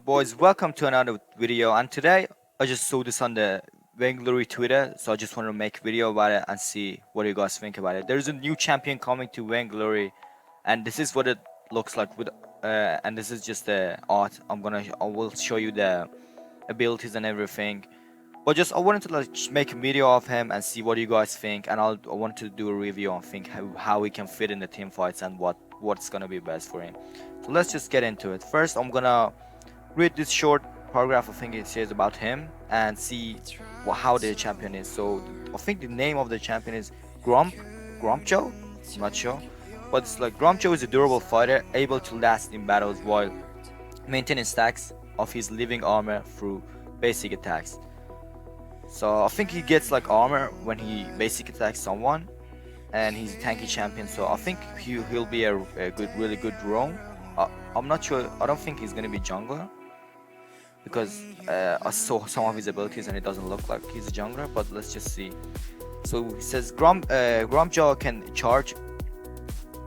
boys? Welcome to another video. And today I just saw this on the Vainglory Twitter, so I just want to make a video about it and see what you guys think about it. There's a new champion coming to Vainglory, and this is what it looks like with and this is just the art. I will show you the abilities and everything. But just I wanted to make a video of him and see what you guys think, and I want to do a review and think how he can fit in the team fights and what's gonna be best for him. So let's just get into it. First, I'm gonna read this short paragraph I think it says about him and see how the champion is. So I think the name of the champion is Grumpjo. I'm not sure, but it's like Grumpjo is a durable fighter able to last in battles while maintaining stacks of his living armor through basic attacks. So I think he gets like armor when he basic attacks someone, and he's a tanky champion. So I think he'll be a really good roam. I'm not sure. I don't think he's gonna be jungler because I saw some of his abilities and it doesn't look like he's a jungler. But let's just see. So he says Gromjaw can charge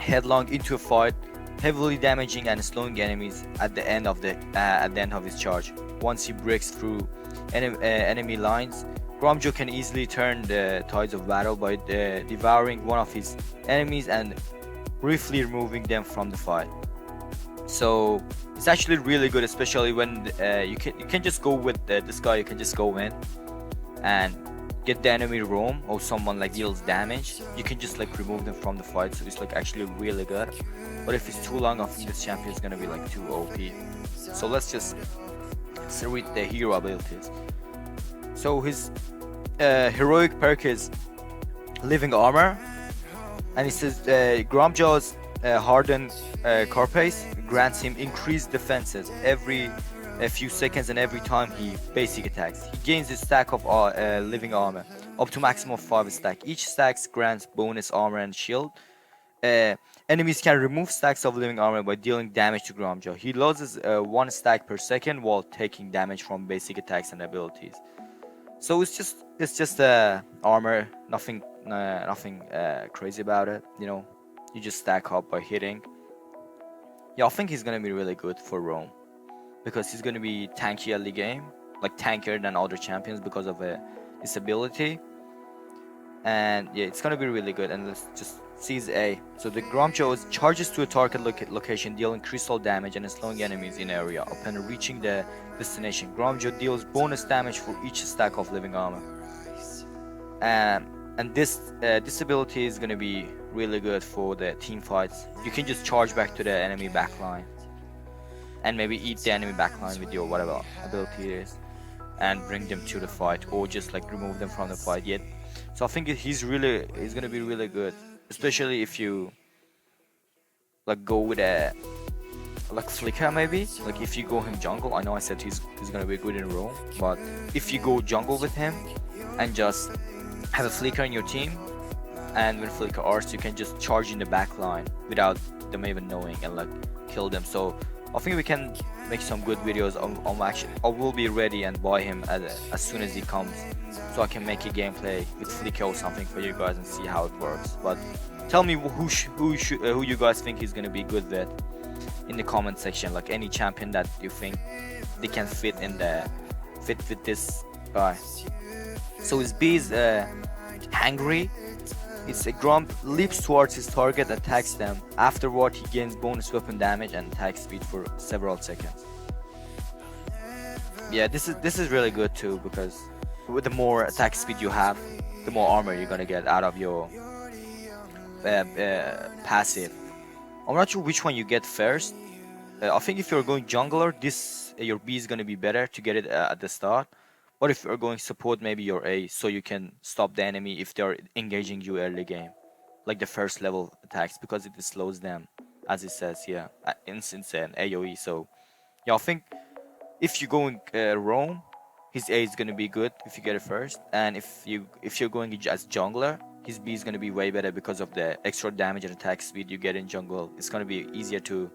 headlong into a fight, heavily damaging and slowing enemies at the end of his charge. Once he breaks through enemy lines, Gromjo can easily turn the tides of battle by devouring one of his enemies and briefly removing them from the fight. So it's actually really good, especially when you can just go with this guy. You can just go in and get the enemy roam or someone like deals damage. You can just like remove them from the fight. So it's like actually really good. But if it's too long, I think this champion is gonna be like too OP. So let's just read the hero abilities. So his heroic perk is living armor, and he says Gromjaw's hardened carapace grants him increased defenses every few seconds and every time he basic attacks. He gains a stack of living armor up to maximum of 5 stack. Each stack grants bonus armor and shield. Enemies can remove stacks of living armor by dealing damage to Gromjaw. He loses 1 stack per second while taking damage from basic attacks and abilities. So it's just armor, nothing crazy about it. You know, you just stack up by hitting. Yeah, I think he's gonna be really good for Rome because he's gonna be tanky early game, like tankier than other champions because of his ability. And yeah, it's gonna be really good. And let's just see his A. So the Gromjaw charges to a target location, dealing crystal damage and slowing enemies in area. Upon reaching the destination, Gromjaw deals bonus damage for each stack of living armor. And this ability is gonna be really good for the team fights. You can just charge back to the enemy backline and maybe eat the enemy backline with your whatever ability it is and bring them to the fight, or just like remove them from the fight. Yet, so I think he's gonna be really good, especially if you like go with a like Flicker maybe. Like if you go him jungle, I know I said he's gonna be good in roam, but if you go jungle with him and just have a Flicker in your team, and when Flicker arts, you can just charge in the back line without them even knowing and like kill them. So I think we can make some good videos. I will be ready and buy him as soon as he comes, so I can make a gameplay with Flicker or something for you guys and see how it works. But tell me who you guys think he's gonna be good with in the comment section. Like any champion that you think they can fit with this guy. So his B is hangry. It's a Gromp leaps towards his target, attacks them. Afterward, he gains bonus weapon damage and attack speed for several seconds. Yeah, this is really good too, because with the more attack speed you have, the more armor you're gonna get out of your passive. I'm not sure which one you get first. I think if you're going jungler, your B is gonna be better to get it at the start. But if you're going support, maybe your A, so you can stop the enemy if they're engaging you early game, like the first level attacks, because it slows them, as it says here, instance and AoE. So yeah, I think if you're going roam, his A is gonna be good if you get it first, and if you're going as jungler, his B is gonna be way better because of the extra damage and attack speed you get in jungle. It's gonna be easier to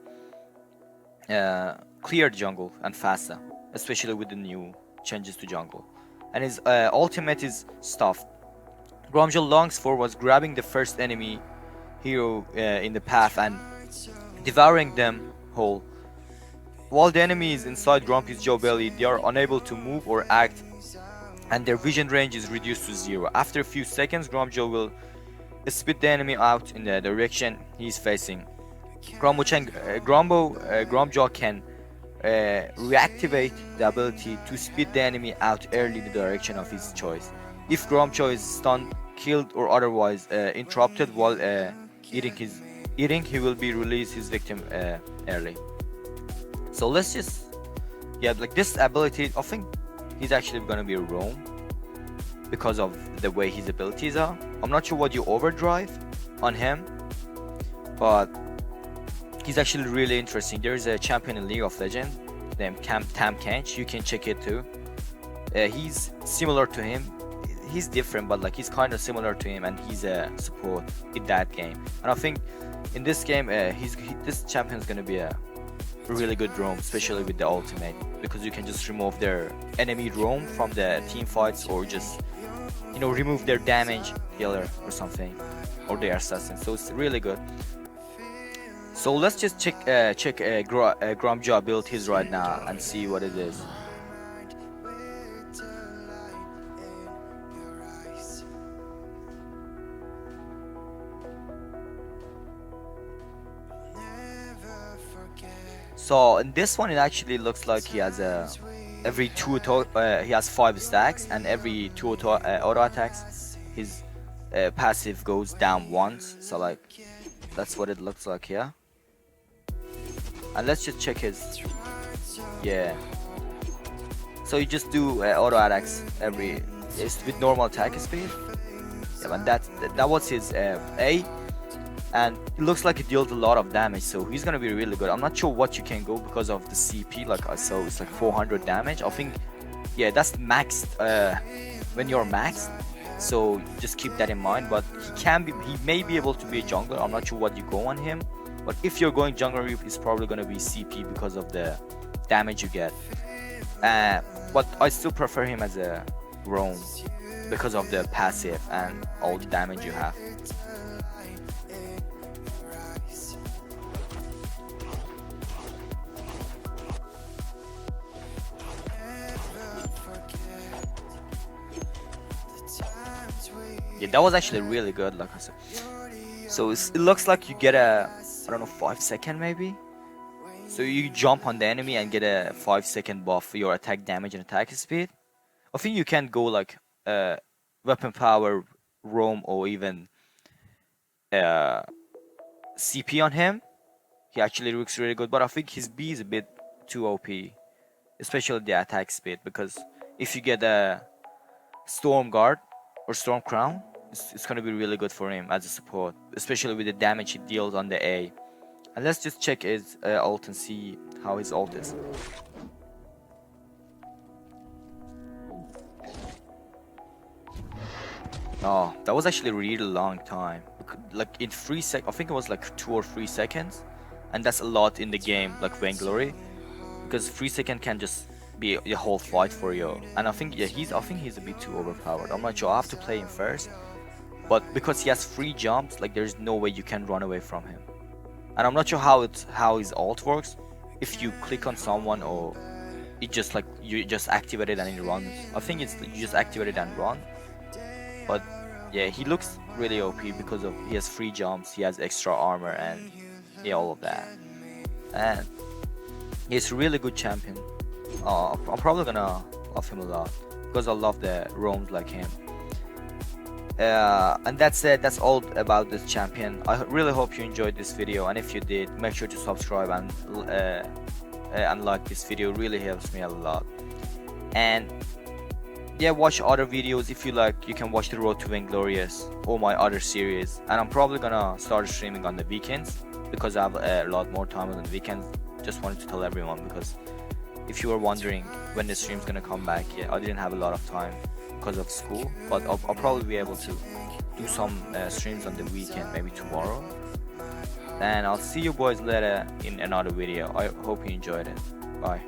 clear the jungle and faster, especially with the new changes to jungle. And his ultimate is stuffed. Gromjaw longs for was grabbing the first enemy hero in the path and devouring them whole. While the enemy is inside Grumpy's jaw belly, they are unable to move or act, and their vision range is reduced to 0. After a few seconds, Grumpjaw will spit the enemy out in the direction he is facing. Grumpjaw can reactivate the ability to spit the enemy out early in the direction of his choice. If Grumpjaw is stunned, killed, or otherwise interrupted while eating, he will be release his victim early. So let's just, yeah, like this ability, I think he's actually gonna be a roam because of the way his abilities are. I'm not sure what you overdrive on him, but he's actually really interesting. There's a champion in League of Legends named Tahm Kench. You can check it too. He's similar to him. He's different, but like he's kind of similar to him, and he's a support in that game. And I think in this game, this champion is gonna be a really good roam, especially with the ultimate, because you can just remove their enemy roam from the team fights, or just, you know, remove their damage healer or something, or their assassin. So it's really good. So let's just check Grumpjaw abilities right now and see what it is. So in this one, it actually looks like he has every he has 5 stacks, and every 2 auto attacks, his passive goes down once. So like that's what it looks like here. And let's just check his, yeah. So you just do auto attacks with normal attack speed. Yeah, and that was his A. And it looks like it deals a lot of damage, so he's gonna be really good. I'm not sure what you can go because of the CP, like I saw it's like 400 damage. I think, yeah, that's maxed when you're maxed, so just keep that in mind. But he may be able to be a jungler. I'm not sure what you go on him, but if you're going jungler, it's probably gonna be CP because of the damage you get. But I still prefer him as a roam because of the passive and all the damage you have. Yeah, that was actually really good, like I said. So it looks like you get a, I don't know, 5-second maybe. So you jump on the enemy and get a 5-second buff for your attack damage and attack speed. I think you can go like weapon power, roam, or even CP on him. He actually looks really good, but I think his B is a bit too OP, especially the attack speed, because if you get a Storm Guard or Storm Crown, it's gonna be really good for him as a support, especially with the damage he deals on the A. And let's just check his ult and see how his ult is. Oh, that was actually a really long time. Like in 3 seconds, I think it was like 2 or 3 seconds, and that's a lot in the game, like Vainglory, because 3 seconds can just be a whole fight for you. And I think, yeah, he's a bit too overpowered. I'm not sure. I have to play him first, but because he has free jumps, like there's no way you can run away from him. And I'm not sure how his ult works. If you click on someone, or it just like you just activate it and it runs. I think it's you just activate it and run. But yeah, he looks really OP because he has free jumps, he has extra armor, and yeah, all of that. And he's a really good champion. I'm probably gonna love him a lot because I love the roams like him. And that's it. That's all about this champion. I really hope you enjoyed this video, and if you did, make sure to subscribe and like this video. It really helps me a lot. And yeah, watch other videos if you like. You can watch the Road to Vainglorious or my other series, and I'm probably gonna start streaming on the weekends because I have a lot more time on the weekends. Just wanted to tell everyone, because if you were wondering when the stream's gonna come back, yeah, I didn't have a lot of time because of school, but I'll probably be able to do some streams on the weekend, maybe tomorrow. And I'll see you boys later in another video. I hope you enjoyed it. Bye.